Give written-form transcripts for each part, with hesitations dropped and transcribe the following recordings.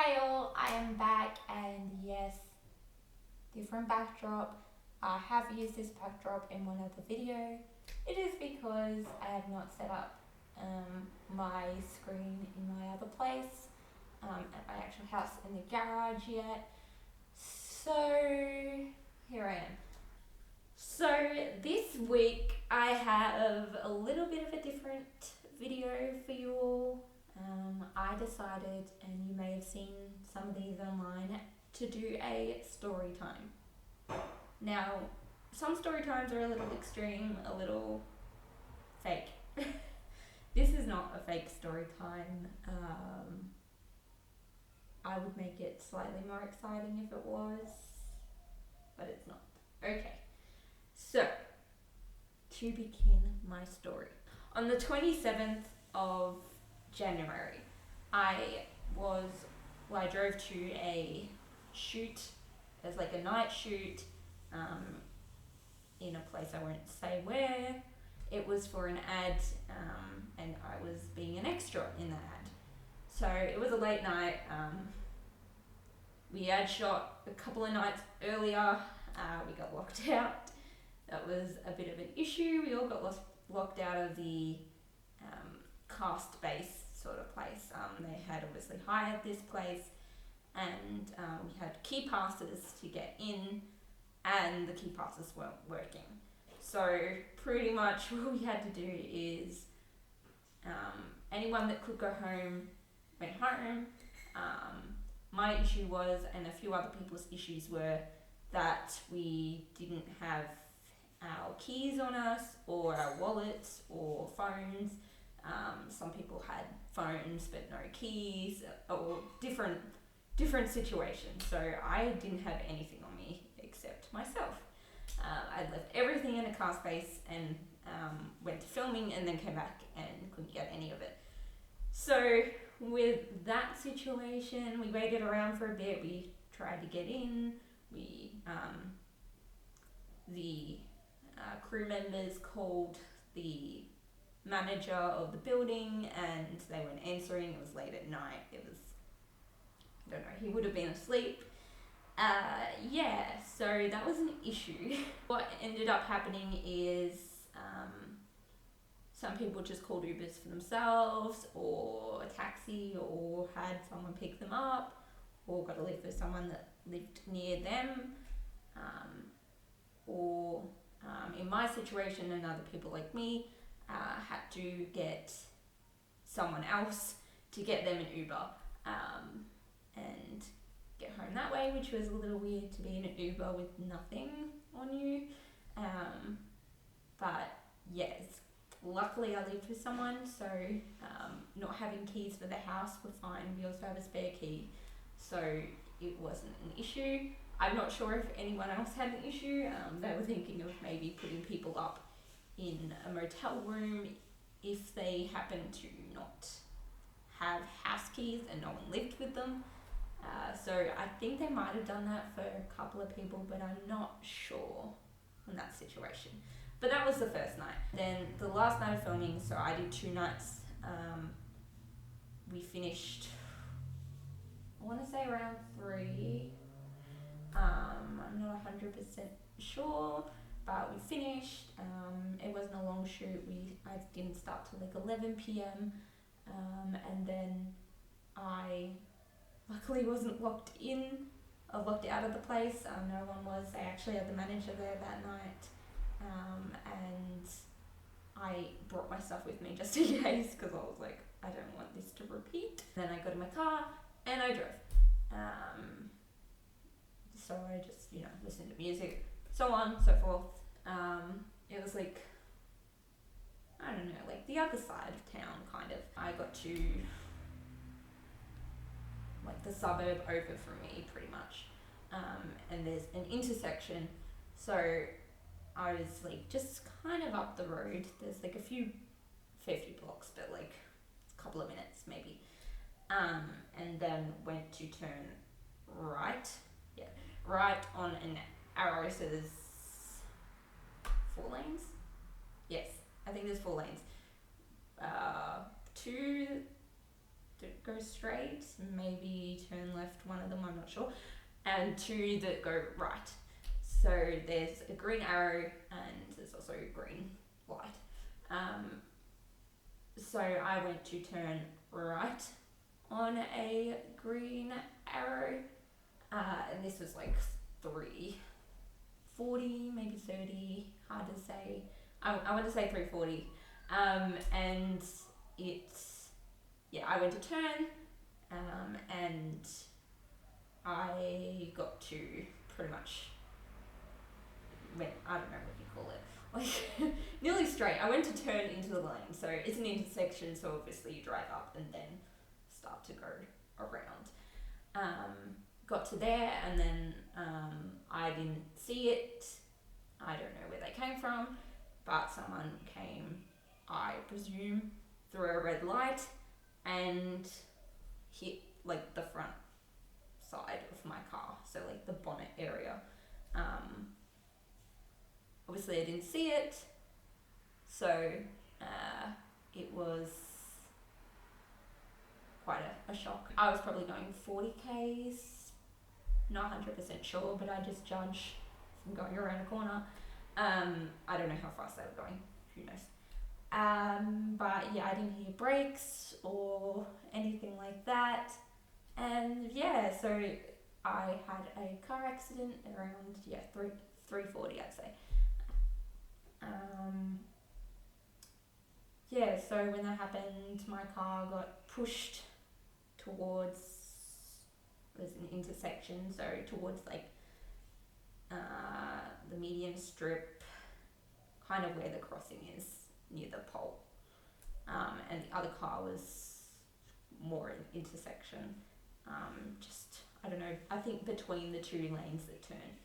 Hi all, I am back and yes, different backdrop. I have used this backdrop in one other video. It is because I have not set up my screen in my other place at my actual house in the garage yet. So here I am. So this week I have a little bit of a different video for you all. I decided, and you may have seen some of these online, to do a story time. Now, some story times are a little extreme, a little fake. This is not a fake story time. I would make it slightly more exciting if it was, but it's not. Okay, so to begin my story. On the 27th of January, I drove to a shoot. There's like a night shoot in a place I won't say where. It was for an ad, and I was being an extra in the ad. So it was a late night. We had shot a couple of nights earlier. We got locked out. That was a bit of an issue. We all got locked out of the cast base sort of place. They had obviously hired this place, and we had key passes to get in, and the key passes weren't working. So pretty much what we had to do is anyone that could go home went home. My issue was, and a few other people's issues were, that we didn't have our keys on us, or our wallets, or phones. Some people had phones but no keys, or different situations. So I didn't have anything on me except myself. I'd left everything in a car space and went to filming, and then came back and couldn't get any of it. So with that situation, we waited around for a bit. We tried to get in. The crew members called the manager of the building, and they weren't answering. It was late at night. I don't know, he would have been asleep. So that was an issue. What ended up happening is some people just called Ubers for themselves, or a taxi, or had someone pick them up, or got a lift for someone that lived near them, or in my situation, and other people like me had to get someone else to get them an Uber and get home that way, which was a little weird to be in an Uber with nothing on you. But yes, luckily I lived with someone, so not having keys for the house were fine. We also have a spare key, so it wasn't an issue. I'm not sure if anyone else had an issue. They were thinking of maybe putting people up in a motel room if they happen to not have house keys and no one lived with them. So I think they might have done that for a couple of people, but I'm not sure on that situation. But that was the first night. Then the last night of filming, so I did 2 nights. We finished, I want to say around 3. I'm not 100% sure, but we finished. It wasn't a long shoot. I didn't start till like 11 p.m. And then I luckily wasn't locked out of the place. No one was. I actually had the manager there that night, and I brought my stuff with me just in case, because I was like, I don't want this to repeat. Then I got in my car and I drove. So I just, listened to music, so on, so forth. It was like, I don't know, like the other side of town, kind of. I got to, like, the suburb over from me, pretty much. And there's an intersection, so I was, like, just kind of up the road. There's, like, a few blocks, but, like, a couple of minutes, maybe. And then went to turn right. Yeah. Right on an arrow, so there's 4 lanes? Yes, I think there's 4 lanes. To that go straight, maybe turn left, one of them, I'm not sure, and 2 that go right. So there's a green arrow and there's also a green light. So I went to turn right on a green arrow, and this was like 3:40, maybe 30, hard to say. I want to say 3:40, and I went to turn, and I got to pretty much went, I don't know what you call it, like nearly straight. I went to turn into the lane, so it's an intersection, so obviously you drive up and then start to go around. Got to there, and then I didn't see it. I don't know where they came from, but someone came, I presume, through a red light and hit like the front side of my car, so like the bonnet area. Obviously I didn't see it, so it was quite a shock. I was probably going 40 k's, not 100% sure, but I just judge from going around a corner. I don't know how fast they were going, who knows. But yeah, I didn't hear brakes or anything like that. And yeah, so I had a car accident around 3:40, I'd say. So when that happened, my car got pushed towards, there's an intersection, so towards like the median strip, kind of where the crossing is, near the pole. And the other car was more an intersection, just, I don't know, I think between the 2 lanes that turn.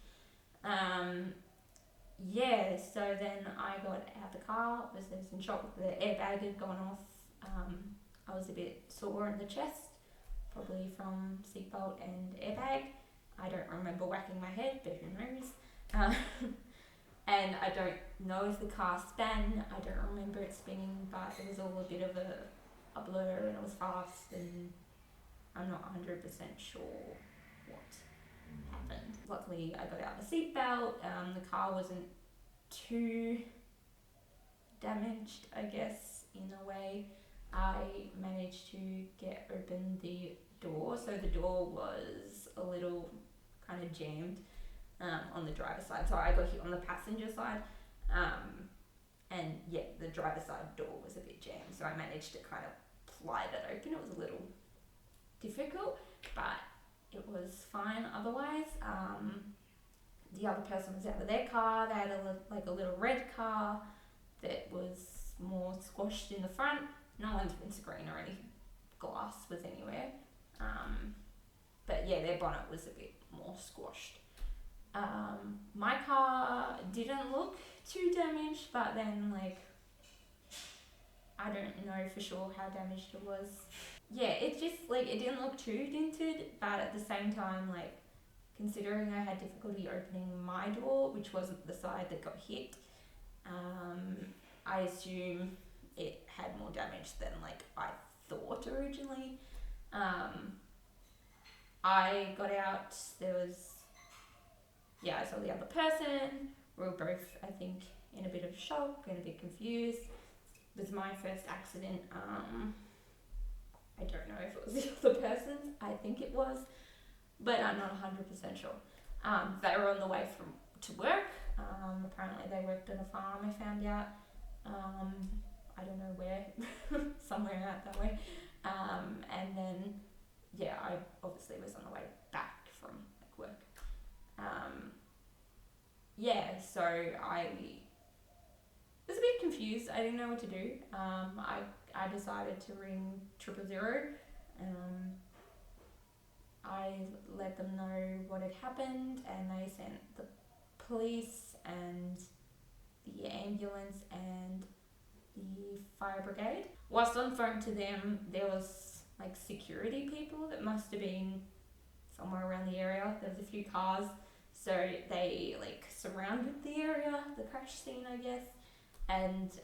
So then I got out the car, was in shock, the airbag had gone off. I was a bit sore in the chest, probably from seatbelt and airbag. I don't remember whacking my head, but who knows. And I don't know if the car span, I don't remember it spinning, but it was all a bit of a blur, and it was fast, and I'm not 100% sure what happened. Luckily I got out the seatbelt. The car wasn't too damaged, I guess, in a way. I managed to get open the door, so the door was a little kind of jammed on the driver's side, so I got hit on the passenger side, and yeah, the driver's side door was a bit jammed, so I managed to kind of pry that open. It was a little difficult, but it was fine otherwise. The other person was out of their car. They had a little red car that was more squashed in the front. No one's windscreen or any glass was anywhere. But yeah, their bonnet was a bit more squashed. My car didn't look too damaged, but then like, I don't know for sure how damaged it was. Yeah, it just like, it didn't look too dented, but at the same time, like, considering I had difficulty opening my door, which wasn't the side that got hit, I assume it had more damage than like I thought originally. I got out, I saw the other person. We were both, I think, in a bit of shock and a bit confused. It was my first accident. I don't know if it was the other person's. I think it was, but I'm not 100% sure. They were on the way to work. Apparently they worked on a farm, I found out. I don't know where, somewhere out that way. And then, I obviously was on the way back from like work. So I was a bit confused. I didn't know what to do. I decided to ring 000. I let them know what had happened, and they sent the police and the ambulance and the fire brigade. Whilst on the phone to them, there was like security people that must have been somewhere around the area. There was a few cars, so they like surrounded the area, the crash scene, I guess. And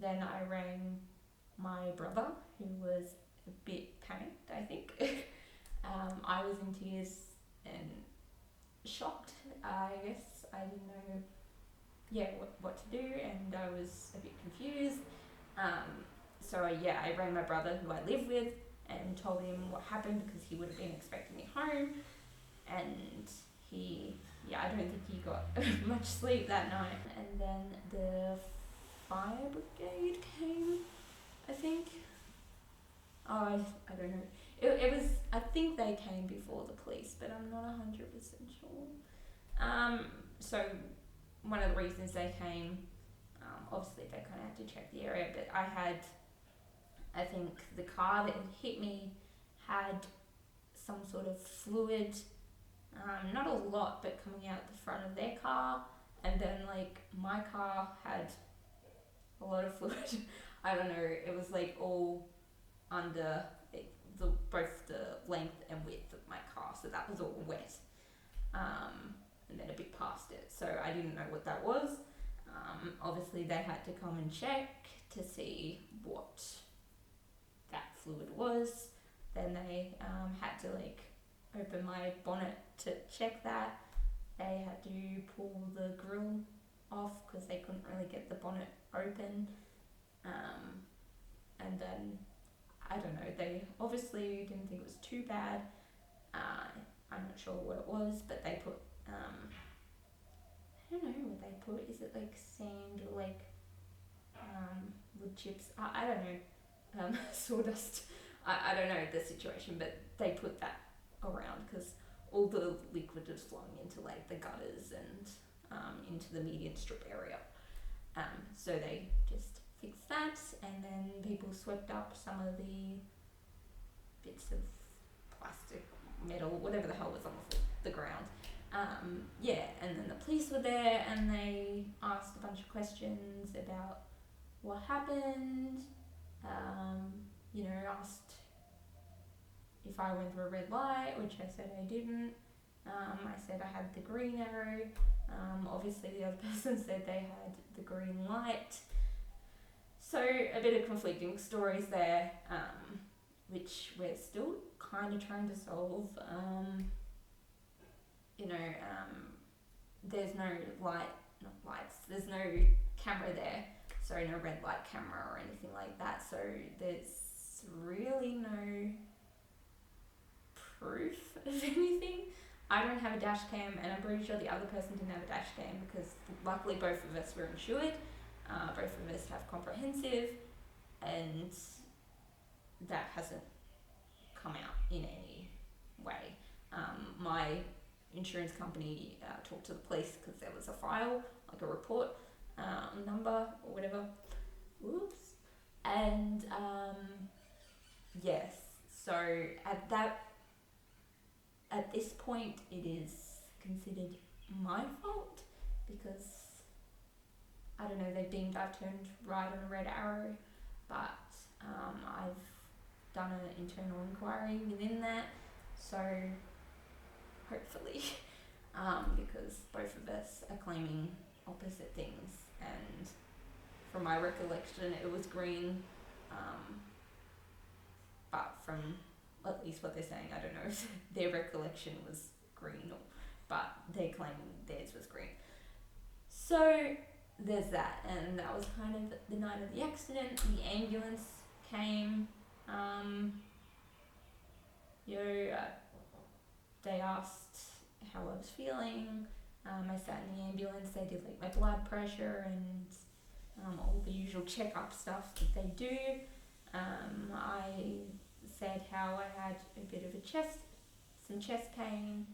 then I rang my brother, who was a bit panicked, I think. I was in tears and shocked. I guess I didn't know, what to do, and I was a bit confused. I rang my brother, who I live with, and told him what happened because he would have been expecting me home, and I don't think he got much sleep that night. And then the fire brigade came, I think. Oh, I don't know. It was, I think they came before the police, but I'm not 100% sure. So one of the reasons they came, obviously they kind of had to check the area, but I think the car that hit me had some sort of fluid, not a lot, but coming out the front of their car, and then like my car had a lot of fluid. I don't know, it was like all under both the length and width of my car, so that was all wet, and then a bit past it, so I didn't know what that was. Obviously they had to come and check to see what that fluid was. Then they had to like open my bonnet to check that. They had to pull the grill off because they couldn't really get the bonnet open, and then I don't know, they obviously didn't think it was too bad. I'm not sure what it was, but they put I don't know what they put. Is it like sand or like wood chips? I don't know. Sawdust. I don't know the situation, but they put that around because all the liquid is flowing into like the gutters and into the median strip area. So they just fixed that, and then people swept up some of the bits of plastic, metal, whatever the hell was on the ground. And then the police were there, and they asked a bunch of questions about what happened. Asked if I went through a red light, which I said I didn't. I said I had the green arrow. Obviously the other person said they had the green light. So a bit of conflicting stories there, which we're still kind of trying to solve. There's no there's no camera there, so no red light camera or anything like that, so there's really no proof of anything. I don't have a dash cam, and I'm pretty sure the other person didn't have a dash cam because luckily both of us were insured. Both of us have comprehensive, and that hasn't come out in any way. My insurance company talked to the police because there was a file, like a report number or whatever. Whoops. And yes, so at this point it is considered my fault because I don't know, they've deemed I've turned right on a red arrow, but I've done an internal inquiry within that, so hopefully, because both of us are claiming opposite things, and from my recollection it was green, but from at least what they're saying, I don't know if their recollection was green, but they're claiming theirs was green. So there's that, and that was kind of the night of the accident. The ambulance came. They asked how I was feeling. I sat in the ambulance. They did like my blood pressure and all the usual checkup stuff that they do. I said how I had a bit of some chest pain,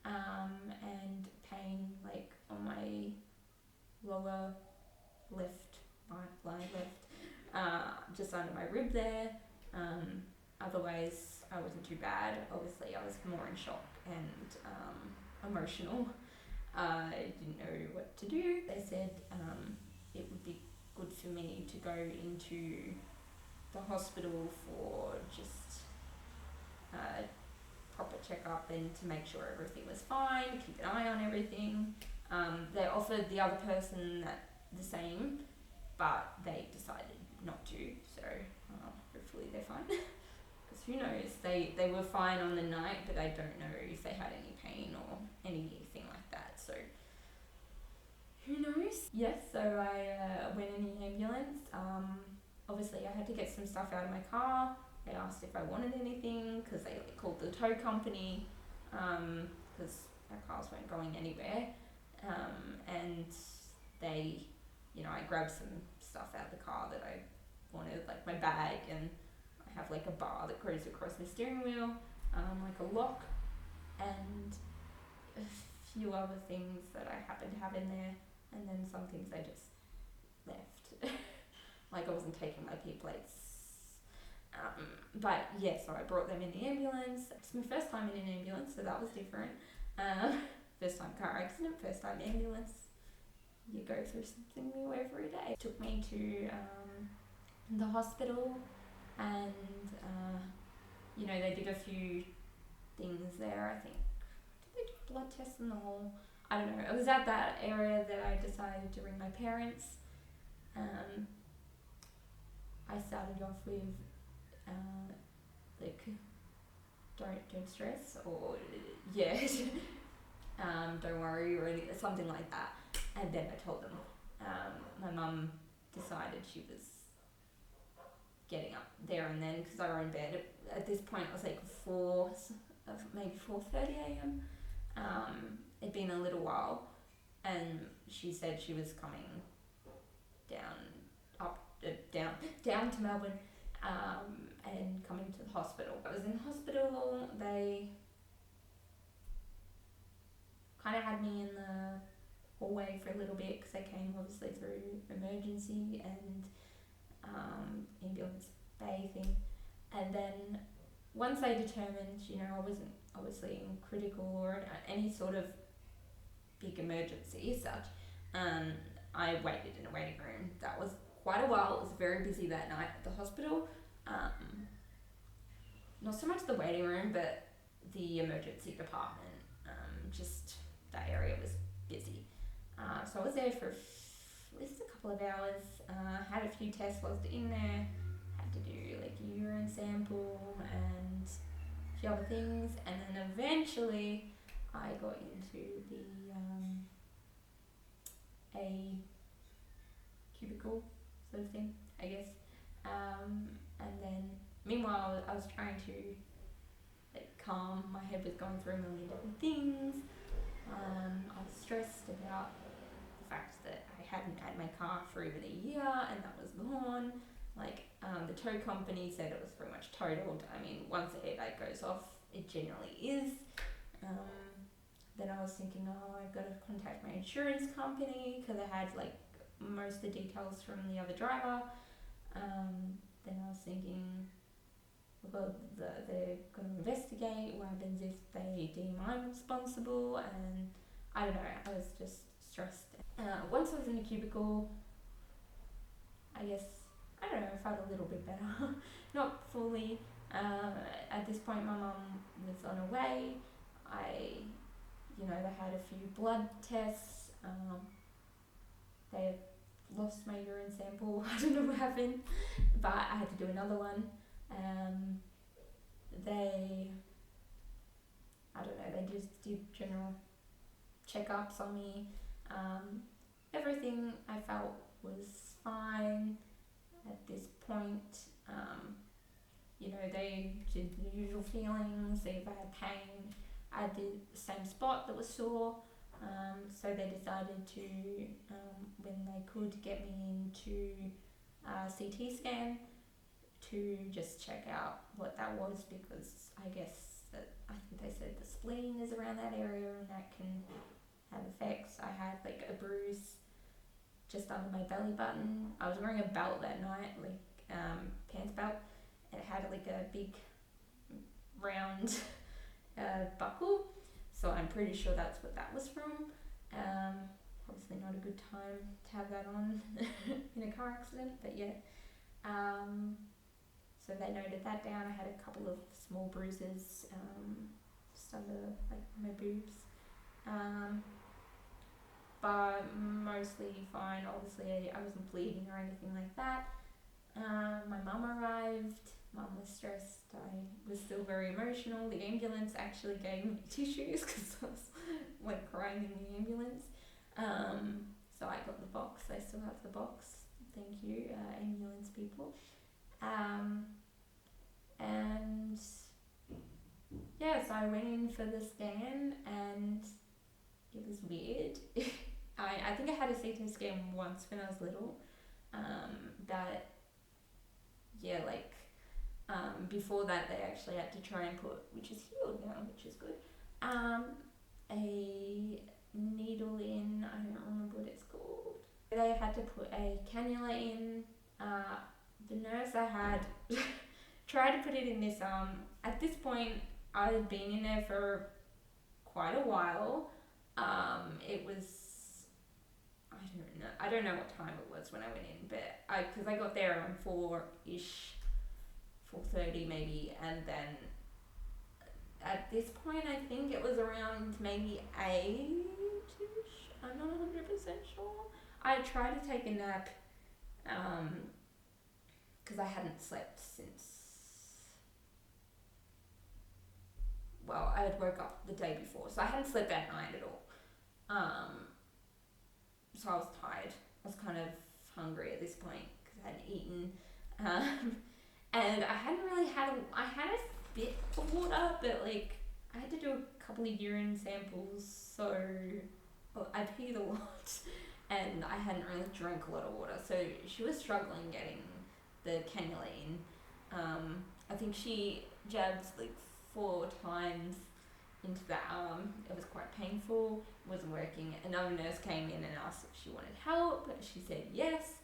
and pain like on my lower left, just under my rib there. Otherwise, I wasn't too bad. Obviously, I was more in shock and emotional. I didn't know what to do. They said it would be good for me to go into the hospital for just proper checkup and to make sure everything was fine, keep an eye on everything. They offered the other person the same, but they decided not to, so hopefully they're fine. who knows? They were fine on the night, but I don't know if they had any pain or anything like that. So who knows? Yes, so I went in the ambulance. Obviously, I had to get some stuff out of my car. They asked if I wanted anything because they called the tow company because our cars weren't going anywhere. And they, I grabbed some stuff out of the car that I wanted, like my bag, and I have like a bar that goes across my steering wheel, like a lock, and a few other things that I happened to have in there, and then some things I just left. Like I wasn't taking my P plates. But yeah, so I brought them in the ambulance. It's my first time in an ambulance, so that was different. First time car accident, first time ambulance. You go through something new every day. Took me to the hospital, and they did a few things there. I think did they do blood tests and the whole? I don't know. It was at that area that I decided to ring my parents. I started off with like don't stress, or don't worry, or something like that. And then I told them my mum decided she was getting up there and then because I were in bed. At this point, it was like maybe 4:30 a.m. It'd been a little while, and she said she was coming down to Melbourne, and coming to the hospital. I was in the hospital. They kind of had me in the hallway for a little bit because I came obviously through emergency and ambulance bay thing. And then once they determined, I wasn't obviously in critical or any sort of big emergency as such, I waited in a waiting room. That was quite a while. It was very busy that night at the hospital. Not so much the waiting room, but the emergency department. Just that area was busy. So I was there for at least a couple of hours. Had a few tests whilst in there. Had to do like a urine sample and a few other things. And then eventually I got into the a cubicle sort of thing, I guess. And then meanwhile I was trying to calm. My head was going through a million different things. I was stressed about the fact that I hadn't had my car for even a year and that was gone. The tow company said it was pretty much totaled. I mean, once the airbag goes off, it generally is. Then I was thinking, I've got to contact my insurance company because I had most of the details from the other driver. Then I was thinking, well, they're going to investigate what happens if they deem I'm responsible, and I don't know, I was just stressed. Once I was in a cubicle, I guess, I don't know, I felt a little bit better. Not fully. At this point my mum was on her way. They had a few blood tests. They had lost my urine sample. I don't know what happened, but I had to do another one. They just did general checkups on me. Everything I felt was fine at this point. They did the usual feelings, see if I had pain. I had the same spot that was sore, so they decided to, when they could, get me into a CT scan to just check out what that was, because I think they said the spleen is around that area and that can have effects. I had a bruise just under my belly button. I was wearing a belt that night, pants belt, and it had a big round buckle, so I'm pretty sure that's what that was from. Obviously not a good time to have that on in a car accident, but yeah. So they noted that down. I had a couple of small bruises just under my boobs, but mostly fine. Obviously I wasn't bleeding or anything like that. My mum arrived. Mum was stressed. I was still very emotional. The ambulance actually gave me tissues because I was like crying in the ambulance. So I got the box. I still have the box. Thank you, ambulance people. And yeah, so I went in for the scan and it was weird. I think I had a CT scan once when I was little. But yeah, like before that they actually had to try and put, which is healed now, which is good, a needle in, I don't remember what it's called. They had to put a cannula in. The nurse I had tried to put it in this arm. At this point, I had been in there for quite a while. It was, I don't know what time it was when I went in, but because I got there around 4-ish, 4:30 maybe, and then at this point I think it was around maybe 8-ish, I'm not 100% sure. I tried to take a nap, because I hadn't slept since, well, I had woke up the day before, so I hadn't slept that night at all. So I was tired. I was kind of hungry at this point because I hadn't eaten, and I hadn't really I had a bit of water, but like I had to do a couple of urine samples, so I peed a lot, and I hadn't really drank a lot of water. So she was struggling getting the cannula in. I think she jabbed like 4 times into the arm. It was quite painful. It wasn't working. Another nurse came in and asked if she wanted help. She said yes.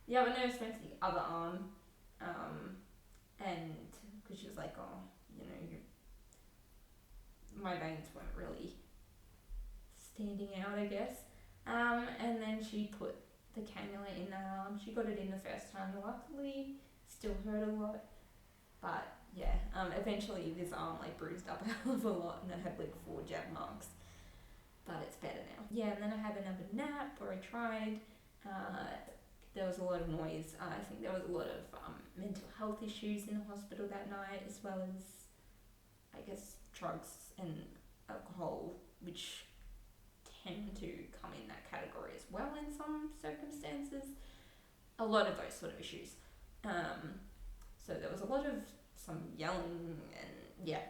The other nurse went to the other arm, and because she was like, oh, my veins weren't really standing out, I guess. And then she put the cannula in that arm. She got it in the first time. Luckily, still hurt a lot, but yeah. Eventually, this arm like bruised up a hell of a lot, and I had like 4 jab marks. But it's better now. Yeah, and then I had another nap where I tried. There was a lot of noise. I think there was a lot of mental health issues in the hospital that night, as well as, I guess, drugs and alcohol, which tend to come in that category as well in some circumstances. A lot of those sort of issues. So there was a lot of some yelling and yeah.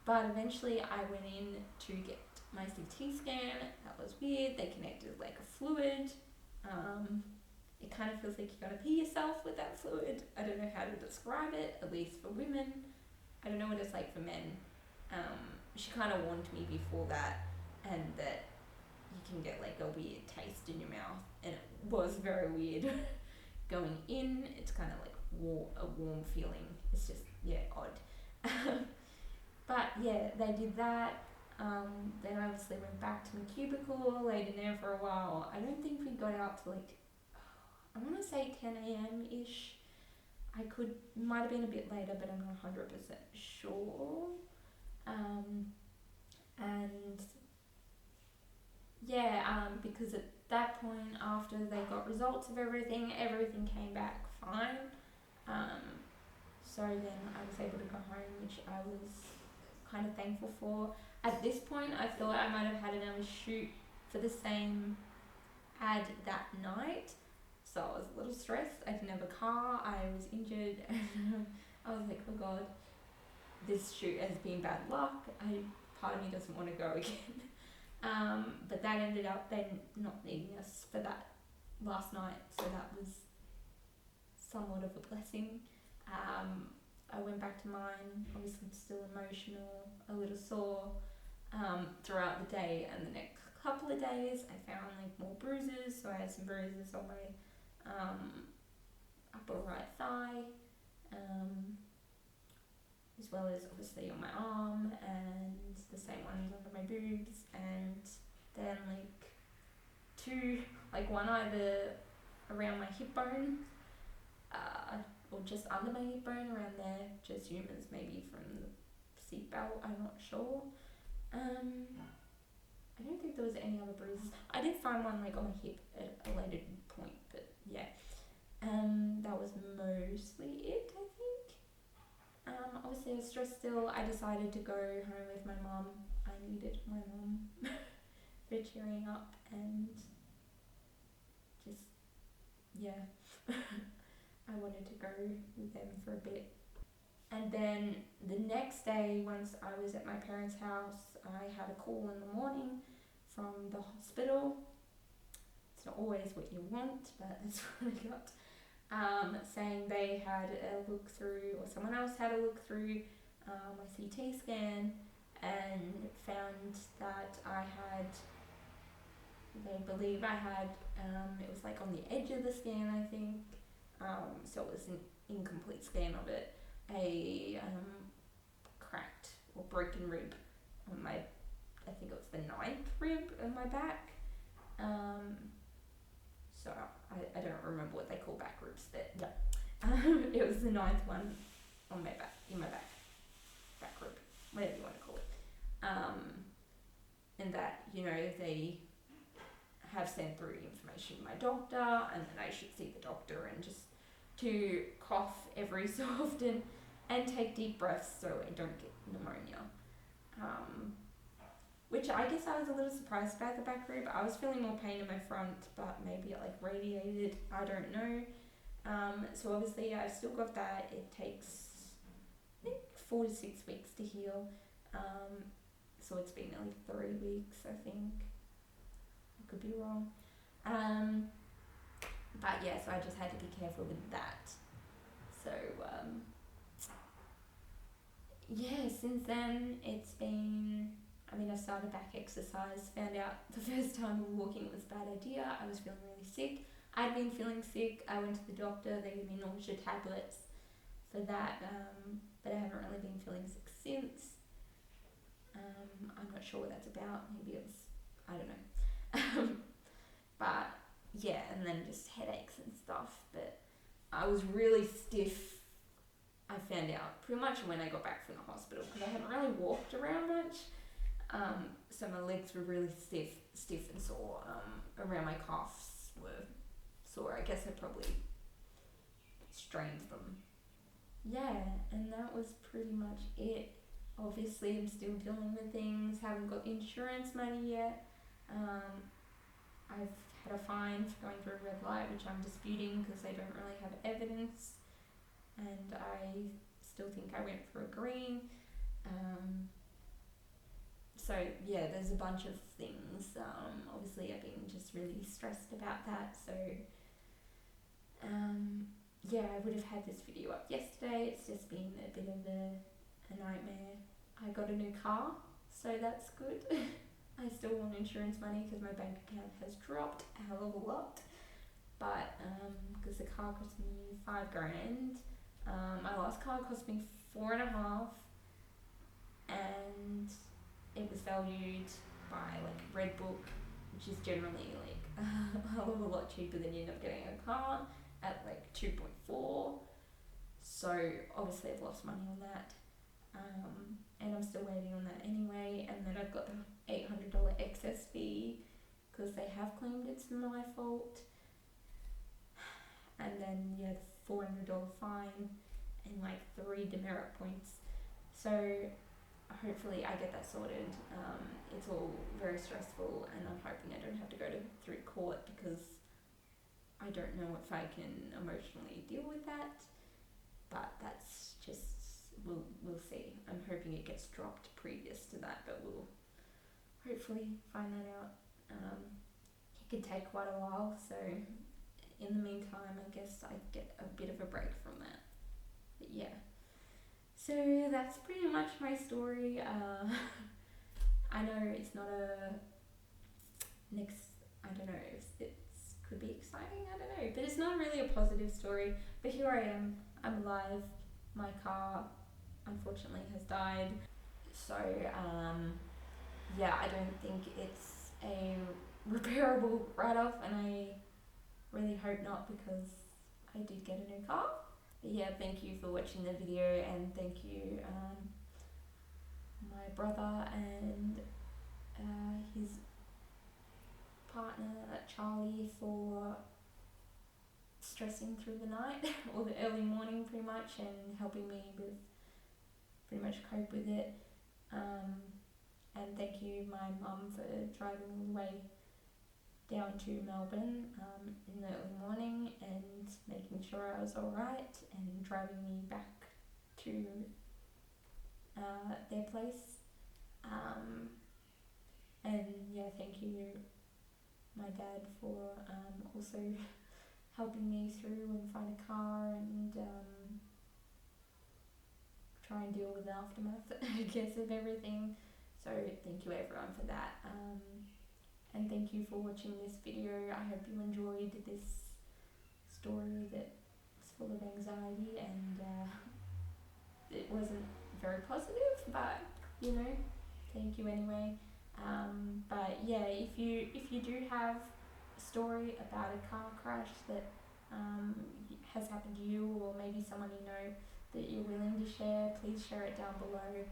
But eventually I went in to get my CT scan. That was weird. They connected like a fluid. It kind of feels like you gotta pee yourself with that fluid. I don't know how to describe it, at least for women. I don't know what it's like for men. She kind of warned me before that, and that you can get like a weird taste in your mouth, and it was very weird. Going in, it's kind of like a warm feeling. It's just, yeah, odd. But yeah, they did that. Then I obviously went back to my cubicle, laid in there for a while. I don't think we got out to like, I want to say 10 a.m-ish. Might have been a bit later, but I'm not 100% sure. And yeah, because at that point, after they got results of everything came back fine. So then I was able to go home, which I was kind of thankful for. At this point, I thought I might have had another shoot for the same ad that night. So I was a little stressed. I didn't have a car. I was injured. I was like, oh God, this shoot has been bad luck. Part of me doesn't want to go again. But that ended up then not needing us for that last night. So that was somewhat of a blessing. I went back to mine, obviously still emotional, a little sore throughout the day, and the next couple of days I found like more bruises. So I had some bruises on my upper right thigh, as well as obviously on my arm, and the same ones under my boobs, and then one either around my hip bone, or just under my hip bone around there, just humans maybe from the seatbelt, I'm not sure. I don't think there was any other bruises. I did find one like on my hip at a later point, but yeah. That was was mostly it, I think. Obviously I was stressed still. I decided to go home with my mum. I needed my mum for cheering up, and just, yeah, I wanted to go with them for a bit. And then the next day, once I was at my parents' house, I had a call in the morning from the hospital. It's not always what you want, but that's what I got. Saying they had a look through, or someone else had a look through my CT scan, and found that they believe I had, it was like on the edge of the scan, I think, so it was an incomplete scan of it, a cracked or broken rib on my, I think it was the 9th rib on my back. So I don't remember what they call back ribs, but yeah, it was the 9th one on my back, in my back rib, whatever you want to call it. And that, they have sent through information to my doctor, and that I should see the doctor, and just to cough every so often and take deep breaths so I don't get pneumonia. Which I guess I was a little surprised about the back rib. I was feeling more pain in my front, but maybe it radiated, I don't know. So obviously I've still got that. It takes, I think, 4 to 6 weeks to heal. So it's been nearly 3 weeks, I think. I could be wrong. But yeah, so I just had to be careful with that. So, yeah, since then it's been, I started back exercise, found out the first time walking was a bad idea. I was feeling really sick. I'd been feeling sick. I went to the doctor. They gave me nausea tablets for that, but I haven't really been feeling sick since. I'm not sure what that's about. Maybe it was, I don't know. But yeah, and then just headaches and stuff. But I was really stiff, I found out pretty much when I got back from the hospital, because I hadn't really walked around much. So my legs were really stiff and sore. Around my calves were sore. I guess I probably strained them. Yeah, and that was pretty much it. Obviously I'm still dealing with things, haven't got insurance money yet. I've had a fine for going through a red light, which I'm disputing because they don't really have evidence, and I still think I went for a green. So yeah, there's a bunch of things. Obviously I've been just really stressed about that, so yeah, I would have had this video up yesterday. It's just been a bit of a nightmare. I got a new car, so that's good. I still want insurance money because my bank account has dropped a hell of a lot, but because the car cost me $5,000. My last car cost me $4.5, and it was valued by Red Book, which is generally a hell of a lot cheaper than you end up getting a car, at 2.4. So obviously I've lost money on that, and I'm still waiting on that anyway. And then I've got the $800 excess fee because they have claimed it's my fault, and then the $400 fine and 3 demerit points. So hopefully I get that sorted. It's all very stressful, and I'm hoping I don't have to go through court, because I don't know if I can emotionally deal with that, but that's just, we'll see. I'm hoping it gets dropped previous to that, but we'll hopefully find that out. It could take quite a while, so in the meantime I guess I get a bit of a break from that. But yeah, so that's pretty much my story. I know it's not I don't know if it could be exciting, I don't know, but it's not really a positive story. But here I am, I'm alive. My car unfortunately has died, so yeah, I don't think it's a repairable write-off, and I really hope not, because I did get a new car. But yeah, thank you for watching the video, and thank you my brother and his partner Charlie for stressing through the night or the early morning pretty much, and helping me with pretty much cope with it. And thank you my mum for driving all the way down to Melbourne in the early morning and making sure I was alright, and driving me back to their place. And yeah, thank you my dad for also helping me through and find a car and try and deal with the aftermath, I guess, of everything. So thank you everyone for that. And thank you for watching this video. I hope you enjoyed this story that's full of anxiety, and it wasn't very positive, but you know, thank you anyway. But yeah, if you do have a story about a car crash that has happened to you, or maybe someone you know that you're willing to share, please share it down below.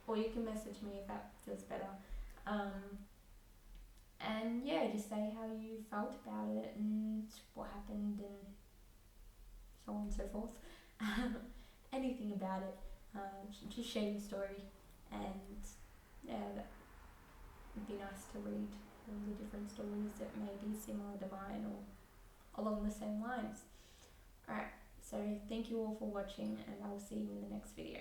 Or you can message me if that feels better. And yeah, just say how you felt about it and what happened and so on and so forth. Anything about it. Just share your story, and yeah, that would be nice to read all the different stories that may be similar to mine or along the same lines. Alright, so thank you all for watching, and I will see you in the next video.